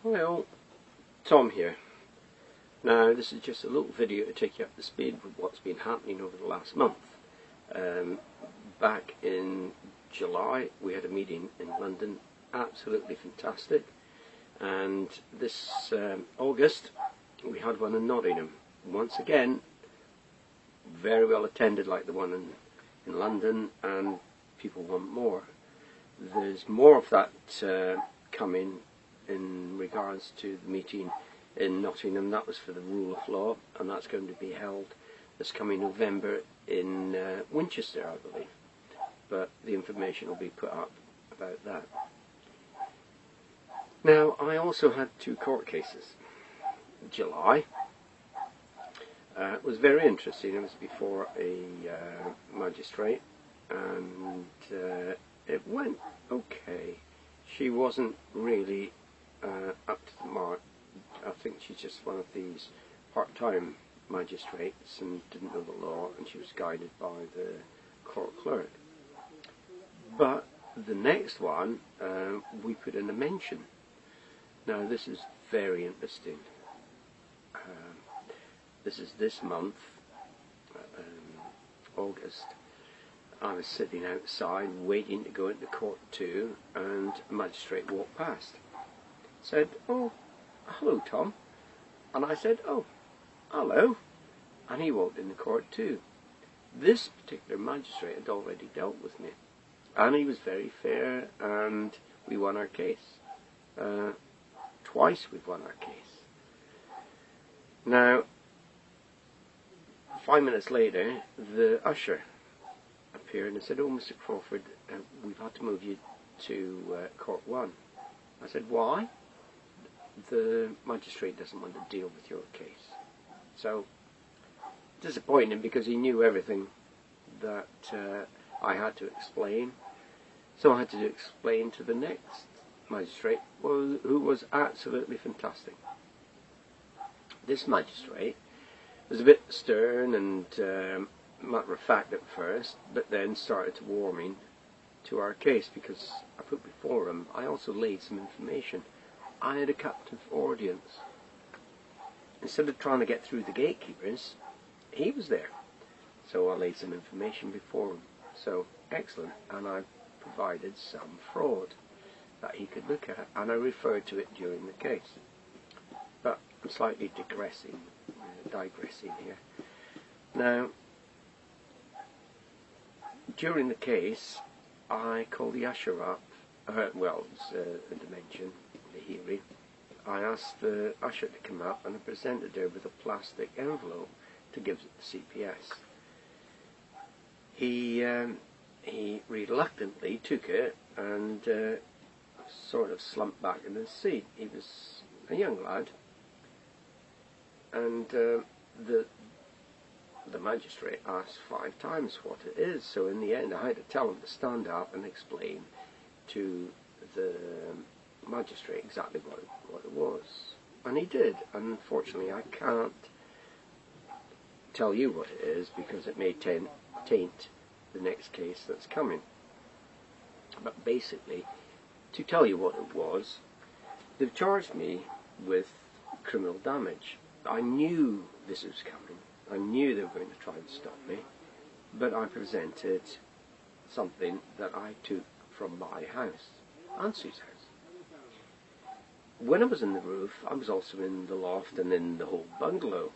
Well, Tom here. Now this is just a little video to take you up to speed with what's been happening over the last month. Back in July we had a meeting in London, absolutely fantastic, and this August we had one in Nottingham. Once again, very well attended like the one in London, and people want more. There's more of that coming in regards to the meeting in Nottingham. That was for the rule of law, and that's going to be held this coming November in Winchester, I believe. But the information will be put up about that. Now, I also had 2 court cases. July was very interesting. It was before a magistrate, and it went okay. She wasn't really up to the mark. I think she's just one of these part-time magistrates and didn't know the law, and she was guided by the court clerk. But the next one, we put in a mention. Now this is very interesting. This is this month, August. I was sitting outside waiting to go into court too, and a magistrate walked past. Said, "Oh, hello Tom." And I said, "Oh, hello." And he walked in the court too. This particular magistrate had already dealt with me, and he was very fair, and we won our case. Twice we've won our case. Now, 5 minutes later, the usher appeared and said, "Oh, Mr. Crawford, we've had to move you to Court 1. I said, "Why?" "The magistrate doesn't want to deal with your case." So, disappointing, because he knew everything that I had to explain. So I had to explain to the next magistrate, who was absolutely fantastic. This magistrate was a bit stern and matter of fact at first, but then started to warming to our case, because I put before him, I also laid some information. I had a captive audience. Instead of trying to get through the gatekeepers, he was there. So I laid some information before him. So, excellent. And I provided some fraud that he could look at, and I referred to it during the case. But I'm slightly digressing here. Now, during the case, I called the usher up. It was a dimension, the hearing. I asked the usher to come up, and I presented her with a plastic envelope to give the CPS. He reluctantly took it and sort of slumped back in his seat. He was a young lad, and the magistrate asked 5 times what it is. So in the end, I had to tell him to stand up and explain to the magistrate exactly what it was, and he did. Unfortunately, I can't tell you what it is, because it may taint the next case that's coming. But basically, to tell you what it was, they've charged me with criminal damage. I knew this was coming. I knew they were going to try and stop me, but I presented something that I took from my house, Auntie's house. When I was in the roof, I was also in the loft and in the whole bungalow,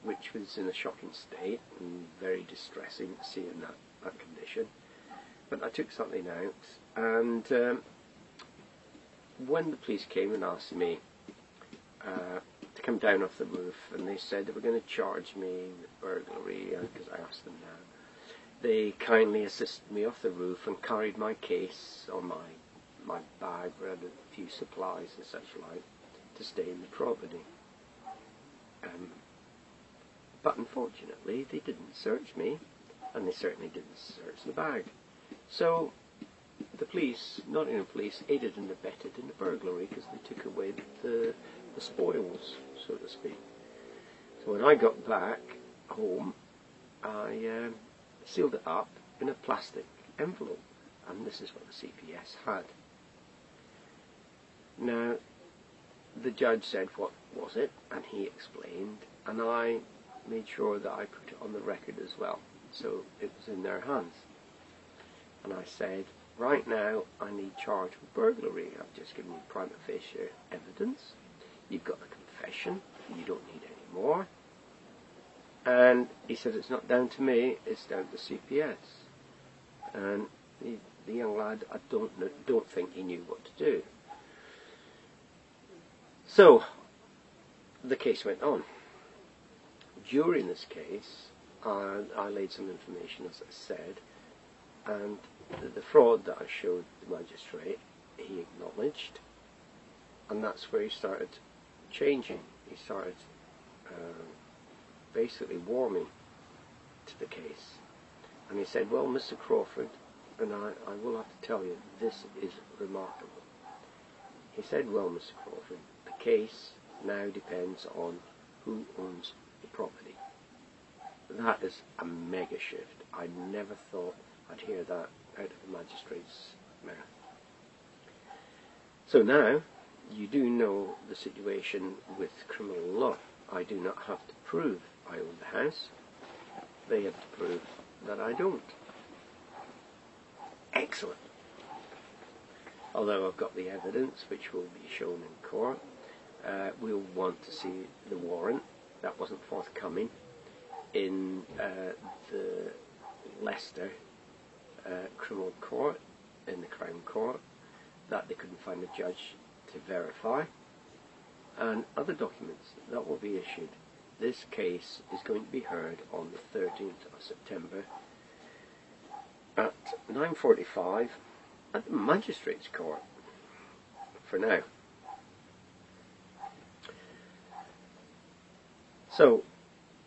which was in a shocking state and very distressing to see in that condition. But I took something out, and when the police came and asked me to come down off the roof, and they said they were going to charge me with burglary, because I asked them now, they kindly assisted me off the roof and carried my case on my bag, where I had a few supplies and such like, to stay in the property. But unfortunately, they didn't search me, and they certainly didn't search the bag. So the police, Nottingham police, aided and abetted in the burglary, because they took away the spoils, so to speak. So when I got back home, I sealed it up in a plastic envelope, and this is what the CPS had. Now, the judge said, "What was it?" And he explained, and I made sure that I put it on the record as well, so it was in their hands. And I said, right now I need charge with burglary. I've just given you prima facie evidence. You've got the confession. You don't need any more. And he said, it's not down to me, it's down to CPS. And the young lad, I don't think he knew what to do. So the case went on. During this case, I laid some information, as I said, and the fraud that I showed the magistrate, he acknowledged, and that's where he started changing. He started basically warming to the case. And he said, well, Mr. Crawford, and I will have to tell you, this is remarkable. He said, well, Mr. Crawford, the case now depends on who owns the property. That is a mega shift. I never thought I'd hear that out of the magistrate's mouth. So now, you do know the situation with criminal law. I do not have to prove I own the house. They have to prove that I don't. Excellent. Although I've got the evidence, which will be shown in court, we'll want to see the warrant. That wasn't forthcoming in the Leicester criminal court, in the Crown Court, that they couldn't find a judge to verify, and other documents that will be issued. This case is going to be heard on the 13th of September at 9:45 at the Magistrates' Court, for now. So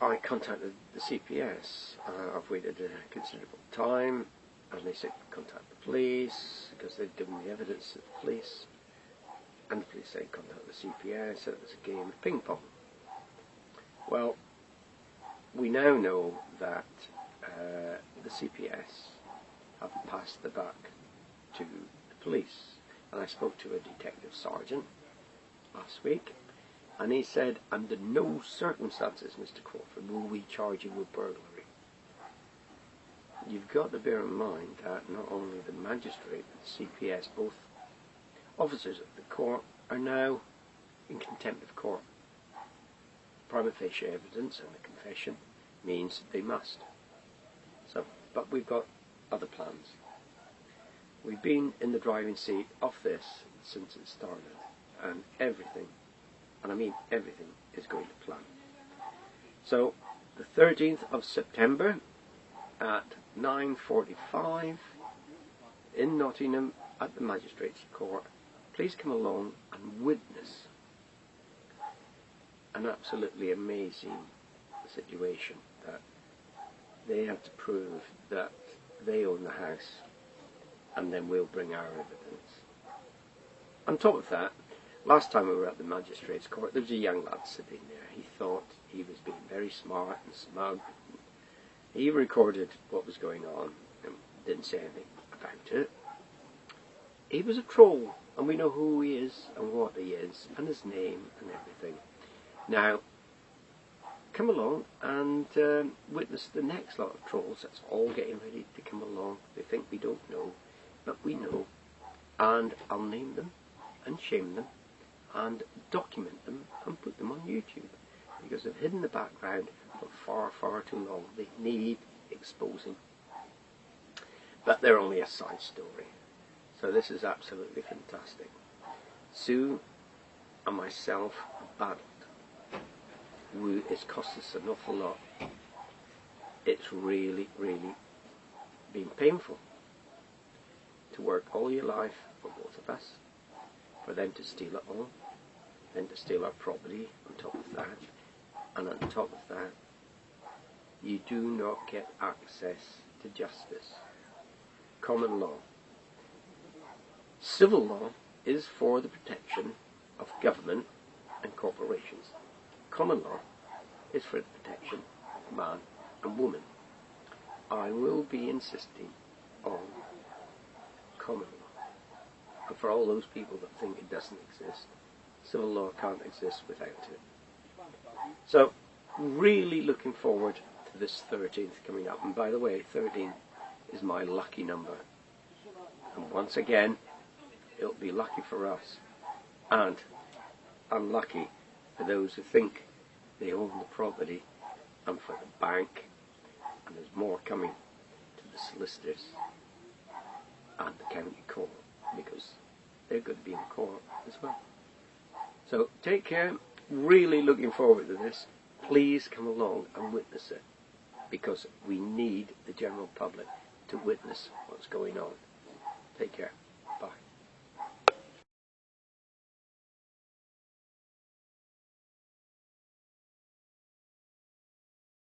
I contacted the CPS. I've waited a considerable time, and they said contact the police, because they'd given me evidence to the police, and the police said contact the CPS. So it was a game of ping pong. Well, we now know that the CPS have passed the buck to the police, and I spoke to a detective sergeant last week, and he said, under no circumstances, Mr. Crawford, will we charge you with burglary. You've got to bear in mind that not only the magistrate but the CPS, both officers of the court, are now in contempt of court. Prima facie evidence and the confession means they must. So, but we've got other plans. We've been in the driving seat of this since it started, and everything, and I mean everything, is going to plan. So, the 13th of September at 9:45 in Nottingham at the Magistrates' Court, please come along and witness an absolutely amazing situation, that they have to prove that they own the house, and then we'll bring our evidence. On top of that, last time we were at the Magistrates' Court, there was a young lad sitting there. He thought he was being very smart and smug. He recorded what was going on and didn't say anything about it. He was a troll, and we know who he is and what he is, and his name and everything. Now, come along and witness the next lot of trolls that's all getting ready to come along. They think we don't know, but we know. And I'll name them and shame them and document them and put them on YouTube, because they've hidden the background for far, far too long. They need exposing. But they're only a side story. So this is absolutely fantastic. Sue and myself battled. It's cost us an awful lot. It's really, really been painful to work all your life for both of us, for them to steal it all, then to steal our property on top of that, and on top of that, you do not get access to justice. Common law. Civil law is for the protection of government and corporations. Common law is for the protection of man and woman. I will be insisting on common law. And for all those people that think it doesn't exist, Civil law can't exist without it. So, really looking forward to this 13th coming up. And by the way, 13 is my lucky number. And once again, it'll be lucky for us and unlucky for those who think they own the property, and for the bank, and there's more coming to the solicitors and the county court, because they're going to be in court as well. So take care. Really looking forward to this. Please come along and witness it, because we need the general public to witness what's going on. Take care.